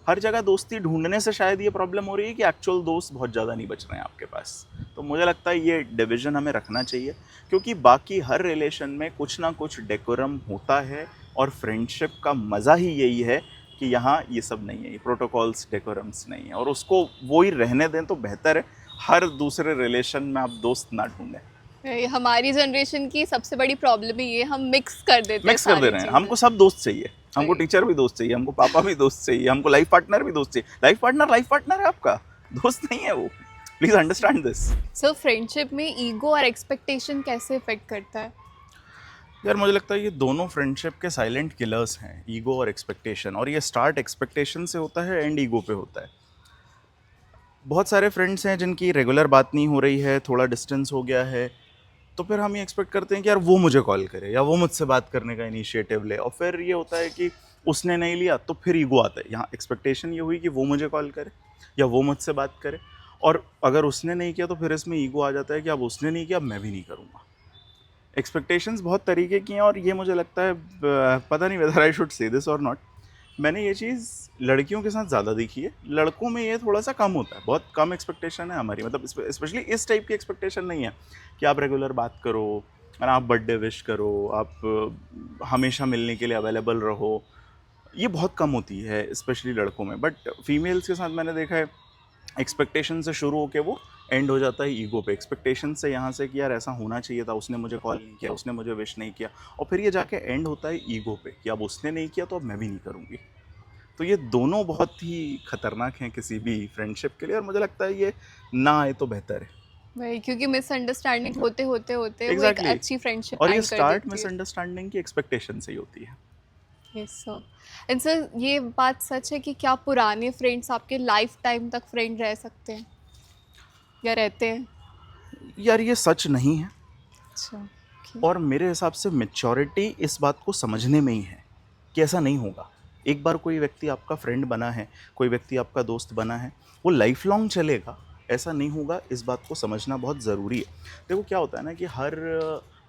हर जगह दोस्ती ढूंढने से शायद ये प्रॉब्लम हो रही है कि एक्चुअल दोस्त बहुत ज़्यादा नहीं बच रहे हैं आपके पास। तो मुझे लगता है ये डिवीज़न हमें रखना चाहिए, क्योंकि बाकी हर रिलेशन में कुछ ना कुछ डेकोरम होता है, और फ्रेंडशिप का मज़ा ही यही है कि यहाँ ये सब नहीं है, ये प्रोटोकॉल्स डेकोरम्स नहीं है, और उसको वो ही रहने दें तो बेहतर है। हर दूसरे रिलेशन में आप दोस्त ना ढूंढें। ये हमारी जनरेशन की सबसे बड़ी प्रॉब्लम ही ये, हम मिक्स कर देते हैं मिक्स कर दे सारी रहे हैं, चीज़ें। हमको सब दोस्त चाहिए, हमको Right. टीचर भी दोस्त चाहिए, हमको पापा भी दोस्त चाहिए, हमको लाइफ पार्टनर भी दोस्त चाहिए। लाइफ पार्टनर है आपका, दोस्त नहीं है वो। Please understand this. So friendship में ईगो और एक्सपेक्टेशन कैसे इफेक्ट करता है? यार मुझे लगता है ये दोनों फ्रेंडशिप के साइलेंट किलर्स हैं, ईगो और एक्सपेक्टेशन, और ये स्टार्ट एक्सपेक्टेशन से होता है, एंड ईगो पे होता है। बहुत सारे फ्रेंड्स हैं जिनकी रेगुलर बात नहीं हो रही है, थोड़ा डिस्टेंस हो गया है, तो फिर हम ये एक्सपेक्ट करते हैं कि यार वो मुझे कॉल करे या वो मुझसे बात करने का इनिशिएटिव ले, और फिर ये होता है कि उसने नहीं लिया तो फिर ईगो आता है। यहाँ एक्सपेक्टेशन ये हुई कि वो मुझे कॉल करे या वो मुझसे बात करे, और अगर उसने नहीं किया तो फिर इसमें ईगो आ जाता है कि अब उसने नहीं किया, अब मैं भी नहीं करूँगा। एक्सपेक्टेशंस बहुत तरीके की हैं, और ये मुझे लगता है पता नहीं whether I should say this और नॉट, मैंने ये चीज़ लड़कियों के साथ ज़्यादा देखी है, लड़कों में ये थोड़ा सा कम होता है, बहुत कम एक्सपेक्टेशन है हमारी, मतलब स्पेशली इस टाइप की एक्सपेक्टेशन नहीं है कि आप रेगुलर बात करो और आप बर्थडे विश करो, आप हमेशा मिलने के लिए अवेलेबल रहो, ये बहुत कम होती है स्पेशली लड़कों में। बट फीमेल्स के साथ मैंने देखा है एक्सपेक्टेशन से शुरू होकर वो एंड हो जाता है ईगो पे। एक्सपेक्टेशन से यहाँ से कि यार ऐसा होना चाहिए था, उसने मुझे कॉल नहीं किया, उसने मुझे विश नहीं किया, और फिर ये जाके एंड होता है ईगो पे कि अब उसने नहीं किया तो अब मैं भी नहीं करूँगी। तो ये दोनों बहुत ही खतरनाक हैं किसी भी फ्रेंडशिप के लिए, और मुझे लगता है ये ना आए तो बेहतर है। वही, क्योंकि मिसअंडरस्टैंडिंग होते होते होते वो एक एग्जैक्टली अच्छी फ्रेंडशिप और ये एंड कर स्टार्ट देती है। मिसअंडरस्टैंडिंग की एक्सपेक्टेशन से ही होती है। Yes sir. एंड सर, ये बात सच है कि क्या पुराने फ्रेंड्स आपके लाइफ टाइम तक फ्रेंड रह सकते हैं या रहते हैं? यार ये सच नहीं है, अच्छा, okay. और मेरे हिसाब से मैच्योरिटी इस बात को समझने में ही है कि ऐसा नहीं होगा। एक बार कोई व्यक्ति आपका फ्रेंड बना है, कोई व्यक्ति आपका दोस्त बना है, वो लाइफ लॉन्ग चलेगा, ऐसा नहीं होगा, इस बात को समझना बहुत ज़रूरी है। देखो क्या होता है ना कि हर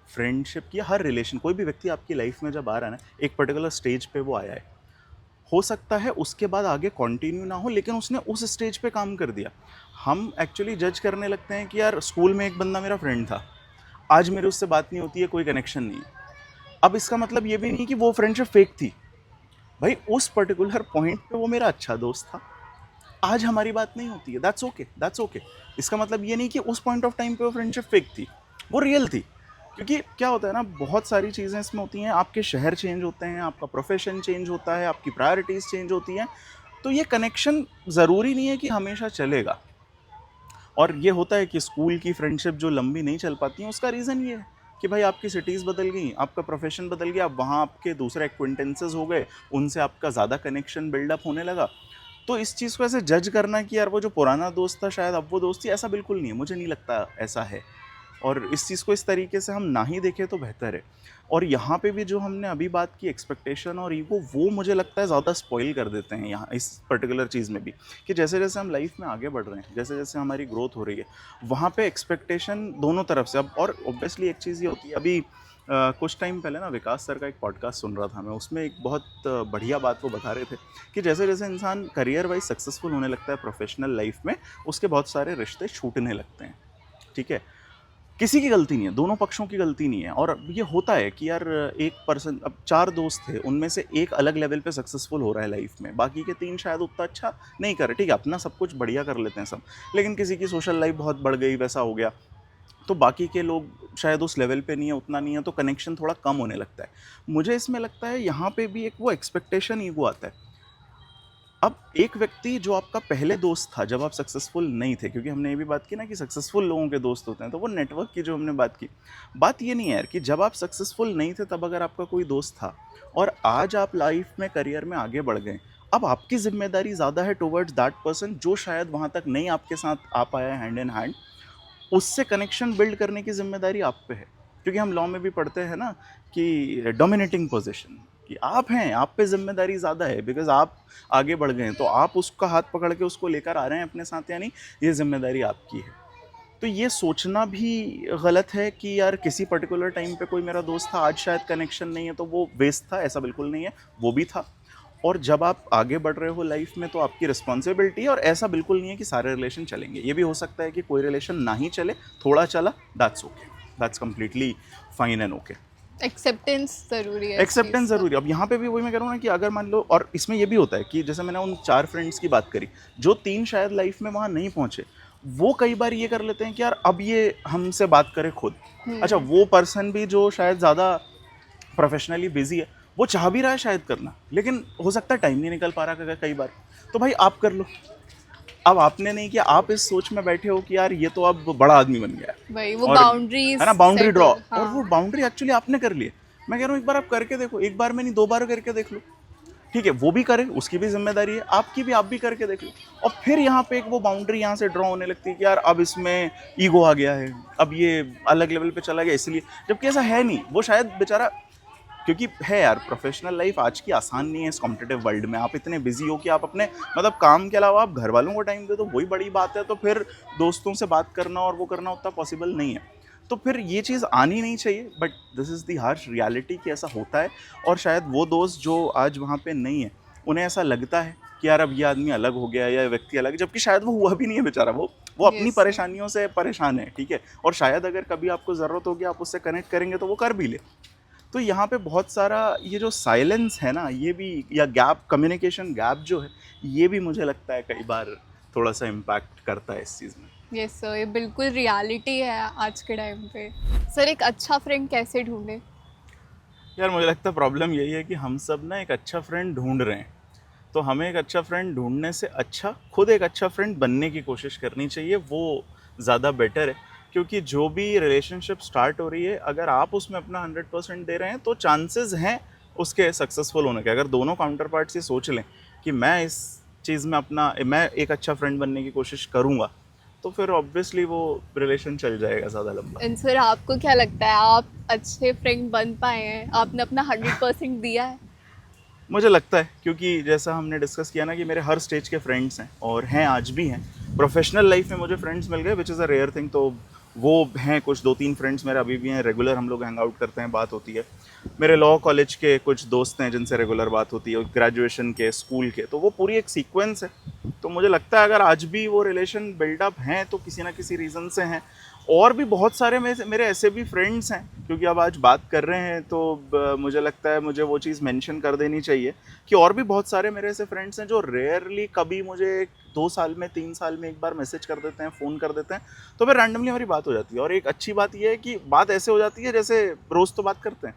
फ्रेंडशिप की, हर रिलेशन, कोई भी व्यक्ति आपकी लाइफ में जब आ रहा है ना, एक पर्टिकुलर स्टेज पे वो आया है, हो सकता है उसके बाद आगे कंटिन्यू ना हो, लेकिन उसने उस स्टेज पे काम कर दिया। हम एक्चुअली जज करने लगते हैं कि यार स्कूल में एक बंदा मेरा फ्रेंड था, आज मेरे उससे बात नहीं होती है, कोई कनेक्शन नहीं है। अब इसका मतलब ये भी नहीं कि वो फ्रेंडशिप फेक थी, भाई उस पर्टिकुलर पॉइंट पे वो मेरा अच्छा दोस्त था, आज हमारी बात नहीं होती है, दैट्स ओके, दैट्स ओके। इसका मतलब ये नहीं कि उस पॉइंट ऑफ टाइम पे वो फ्रेंडशिप फेक थी, वो रियल थी। क्योंकि क्या होता है ना, बहुत सारी चीज़ें इसमें होती हैं, आपके शहर चेंज होते हैं, आपका प्रोफेशन चेंज होता है, आपकी प्रायोरिटीज़ चेंज होती हैं, तो ये कनेक्शन ज़रूरी नहीं है कि हमेशा चलेगा। और ये होता है कि स्कूल की फ्रेंडशिप जो लंबी नहीं चल पाती हैं, उसका रीज़न ये है कि भाई आपकी सिटीज़ बदल गई, आपका प्रोफेशन बदल गया, वहाँ आपके दूसरे एक्विंटेंसेस हो गए, उनसे आपका ज़्यादा कनेक्शन बिल्डअप होने लगा। तो इस चीज़ को ऐसे जज करना कि यार वो जो पुराना दोस्त था शायद अब वो दोस्ती, ऐसा बिल्कुल नहीं है, मुझे नहीं लगता ऐसा है। और इस चीज़ को इस तरीके से हम ना ही देखें तो बेहतर है। और यहाँ पे भी जो हमने अभी बात की एक्सपेक्टेशन और ईगो, वो मुझे लगता है ज़्यादा स्पॉइल कर देते हैं यहाँ इस पर्टिकुलर चीज़ में भी, कि जैसे जैसे हम लाइफ में आगे बढ़ रहे हैं, जैसे जैसे हमारी ग्रोथ हो रही है, वहाँ पे एक्सपेक्टेशन दोनों तरफ से। अब और ऑब्वियसली एक चीज़ ये होती है, अभी कुछ टाइम पहले ना विकास सर का एक पॉडकास्ट सुन रहा था मैं, उसमें एक बहुत बढ़िया बात वो बता रहे थे कि जैसे जैसे इंसान करियर वाइज सक्सेसफुल होने लगता है प्रोफेशनल लाइफ में, उसके बहुत सारे रिश्ते छूटने लगते हैं। ठीक है, किसी की गलती नहीं है, दोनों पक्षों की गलती नहीं है। और ये होता है कि यार एक पर्सन, अब 4 दोस्त थे, उनमें से एक अलग लेवल पे सक्सेसफुल हो रहा है लाइफ में, बाकी के 3 शायद उतना अच्छा नहीं कर रहे। ठीक है, अपना सब कुछ बढ़िया कर लेते हैं सब, लेकिन किसी की सोशल लाइफ बहुत बढ़ गई, वैसा हो गया, तो बाकी के लोग शायद उस लेवल पे नहीं है, उतना नहीं है, तो कनेक्शन थोड़ा कम होने लगता है। मुझे इसमें लगता है यहाँ पे भी एक वो एक्सपेक्टेशन ईगो आता है। अब एक व्यक्ति जो आपका पहले दोस्त था जब आप सक्सेसफुल नहीं थे, क्योंकि हमने ये भी बात की ना कि सक्सेसफुल लोगों के दोस्त होते हैं, तो वो नेटवर्क की जो हमने बात की, बात ये नहीं है यार कि जब आप सक्सेसफुल नहीं थे तब अगर आपका कोई दोस्त था और आज आप लाइफ में करियर में आगे बढ़ गए, अब आपकी जिम्मेदारी ज़्यादा है टुवर्ड्स दैट पर्सन जो शायद वहाँ तक नहीं आपके साथ आ पाया है हैंड इन हैंड, उससे कनेक्शन बिल्ड करने की जिम्मेदारी आप पे है। क्योंकि हम लॉ में भी पढ़ते हैं ना कि डोमिनेटिंग पोजीशन, कि आप हैं, आप पे जिम्मेदारी ज़्यादा है, बिकॉज आप आगे बढ़ गए हैं, तो आप उसका हाथ पकड़ के उसको लेकर आ रहे हैं अपने साथ, यानी ये जिम्मेदारी आपकी है। तो ये सोचना भी गलत है कि यार किसी पर्टिकुलर टाइम पे कोई मेरा दोस्त था, आज शायद कनेक्शन नहीं है तो वो वेस्ट था, ऐसा बिल्कुल नहीं है, वो भी था। और जब आप आगे बढ़ रहे हो लाइफ में तो आपकी रिस्पॉन्सिबिलिटी है, और ऐसा बिल्कुल नहीं है कि सारे रिलेशन चलेंगे। ये भी हो सकता है कि कोई रिलेशन ना ही चले, थोड़ा चला, that's okay, that's completely fine and okay. Acceptance ज़रूरी है। एक्सेप्टेंस ज़रूरी है। अब यहाँ पे भी वही मैं कह रहा हूँ ना कि अगर मान लो, और इसमें ये भी होता है कि जैसे मैंने उन 4 फ्रेंड्स की बात करी, जो 3 शायद लाइफ में वहाँ नहीं पहुँचे, वो कई बार ये कर लेते हैं कि यार अब ये हमसे बात करे खुद। अच्छा, वो पर्सन भी जो शायद ज़्यादा प्रोफेशनली बिजी है, वो चाह भी रहा है शायद करना, लेकिन हो सकता है टाइम नहीं निकल पा रहा कई बार, तो भाई आप कर लो। अब आपने नहीं किया, आप इस सोच में बैठे हो कि यार ये तो अब बड़ा आदमी बन गया है, भाई वो और बाउंड्रीज है ना, बाउंड्री ड्रॉ, हाँ। और वो बाउंड्री एक्चुअली आपने कर ली है। मैं कह रहा हूँ एक बार आप करके देखो, एक बार में नहीं 2 बार करके देख लो। ठीक है, वो भी करे, उसकी भी जिम्मेदारी है, आपकी भी, आप भी करके देख लो। और फिर यहाँ पे एक वो बाउंड्री यहाँ से ड्रॉ होने लगती है कि यार अब इसमें ईगो आ गया है, अब ये अलग लेवल पे चला गया इसलिए, जबकि ऐसा है नहीं। वो शायद बेचारा, क्योंकि है यार, प्रोफेशनल लाइफ आज की आसान नहीं है इस कॉम्पिटिटिव वर्ल्ड में। आप इतने बिजी हो कि आप अपने मतलब काम के अलावा आप घर वालों को टाइम दे, तो वही बड़ी बात है। तो फिर दोस्तों से बात करना और वो करना उतना पॉसिबल नहीं है, तो फिर ये चीज़ आनी नहीं चाहिए। But this is the harsh reality कि ऐसा होता है। और शायद वो दोस्त जो आज वहाँ पे नहीं है, उन्हें ऐसा लगता है कि यार अब ये आदमी अलग हो गया या व्यक्ति अलग, जबकि शायद वो हुआ भी नहीं है बेचारा, वो अपनी Yes, sir. परेशानियों से परेशान है, ठीक है, और शायद अगर कभी आपको ज़रूरत होगी आप उससे कनेक्ट करेंगे तो वो कर भी ले। तो यहाँ पे बहुत सारा ये जो साइलेंस है ना, ये भी, या गैप, कम्युनिकेशन गैप जो है, ये भी मुझे लगता है कई बार थोड़ा सा इम्पैक्ट करता है इस चीज़ में। यस सर, ये बिल्कुल रियलिटी है आज के टाइम पे। सर एक अच्छा फ्रेंड कैसे ढूंढे? यार मुझे लगता है प्रॉब्लम यही है कि हम सब ना एक अच्छा फ्रेंड ढूंढ रहे हैं, तो हमें एक अच्छा फ्रेंड ढूंढने से अच्छा खुद एक अच्छा फ्रेंड बनने की कोशिश करनी चाहिए, वो ज़्यादा बेटर है। क्योंकि जो भी रिलेशनशिप स्टार्ट हो रही है, अगर आप उसमें अपना 100% दे रहे हैं तो चांसेस हैं उसके सक्सेसफुल होने के। अगर दोनों काउंटर पार्ट्स ये सोच लें कि मैं इस चीज़ में मैं एक अच्छा फ्रेंड बनने की कोशिश करूँगा, तो फिर ऑब्वियसली वो रिलेशन चल जाएगा ज़्यादा लंबा। एंड सर आपको क्या लगता है, आप अच्छे फ्रेंड बन पाए हैं? आपने अपना 100% दिया है? मुझे लगता है, क्योंकि जैसा हमने डिस्कस किया ना कि मेरे हर स्टेज के फ्रेंड्स हैं और हैं, आज भी हैं। प्रोफेशनल लाइफ में मुझे फ्रेंड्स मिल गए which is a rare thing, तो वो हैं कुछ 2-3 फ्रेंड्स मेरे अभी भी हैं, रेगुलर हम लोग हैंग आउट करते हैं, बात होती है। मेरे लॉ कॉलेज के कुछ दोस्त हैं जिनसे रेगुलर बात होती है, ग्रेजुएशन के, स्कूल के, तो वो पूरी एक सीक्वेंस है। तो मुझे लगता है अगर आज भी वो रिलेशन बिल्डअप हैं तो किसी ना किसी रीज़न से हैं। और भी बहुत सारे मेरे ऐसे भी फ्रेंड्स हैं, क्योंकि अब आज बात कर रहे हैं तो मुझे लगता है मुझे वो चीज़ मेंशन कर देनी चाहिए कि और भी बहुत सारे मेरे ऐसे फ्रेंड्स हैं जो रेयरली कभी मुझे 2 साल में, 3 साल में एक बार मैसेज कर देते हैं, फ़ोन कर देते हैं, तो फिर रैंडमली हमारी बात हो जाती है। और एक अच्छी बात ये है कि बात ऐसे हो जाती है जैसे रोज़ तो बात करते हैं,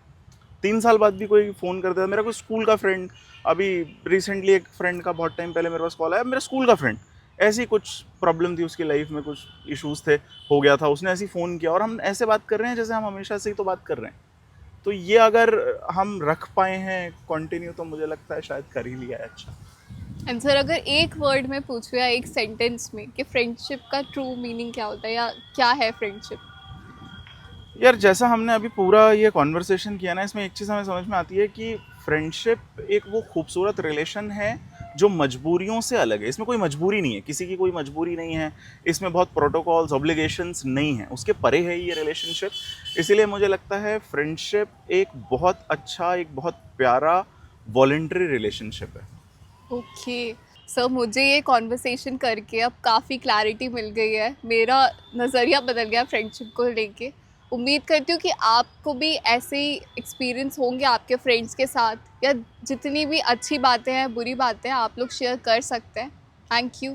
3 साल बाद भी कोई फ़ोन कर देता है। मेरा कोई स्कूल का फ्रेंड, अभी रिसेंटली एक फ्रेंड का बहुत टाइम पहले मेरे पास कॉल आया, मेरा स्कूल का फ्रेंड, ऐसी कुछ प्रॉब्लम थी उसकी लाइफ में, कुछ इश्यूज़ थे, हो गया था, उसने ऐसे ही फ़ोन किया और हम ऐसे बात कर रहे हैं जैसे हम हमेशा से ही तो बात कर रहे हैं। तो ये अगर हम रख पाए हैं कंटिन्यू, तो मुझे लगता है शायद कर ही लिया है अच्छा। एंड सर अगर एक वर्ड में पूछूं या एक सेंटेंस में कि फ्रेंडशिप का ट्रू मीनिंग क्या होता है या क्या है फ्रेंडशिप? यार जैसा हमने अभी पूरा ये कॉन्वर्सेशन किया ना, इसमें एक चीज़ हमें समझ में आती है कि फ्रेंडशिप एक वो खूबसूरत रिलेशन है जो मजबूरियों से अलग है। इसमें कोई मजबूरी नहीं है, किसी की कोई मजबूरी नहीं है, इसमें बहुत प्रोटोकॉल्स, ऑब्लिगेशंस नहीं है, उसके परे है ये रिलेशनशिप। इसीलिए मुझे लगता है फ्रेंडशिप एक बहुत अच्छा, एक बहुत प्यारा वॉलंटरी रिलेशनशिप है। ओके सर, मुझे ये कॉन्वर्सेशन करके अब काफ़ी क्लैरिटी मिल गई है, मेरा नज़रिया बदल गया फ्रेंडशिप को लेके। उम्मीद करती हूँ कि आपको भी ऐसे ही एक्सपीरियंस होंगे आपके फ्रेंड्स के साथ, या जितनी भी अच्छी बातें हैं, बुरी बातें हैं, आप लोग शेयर कर सकते हैं। Thank you.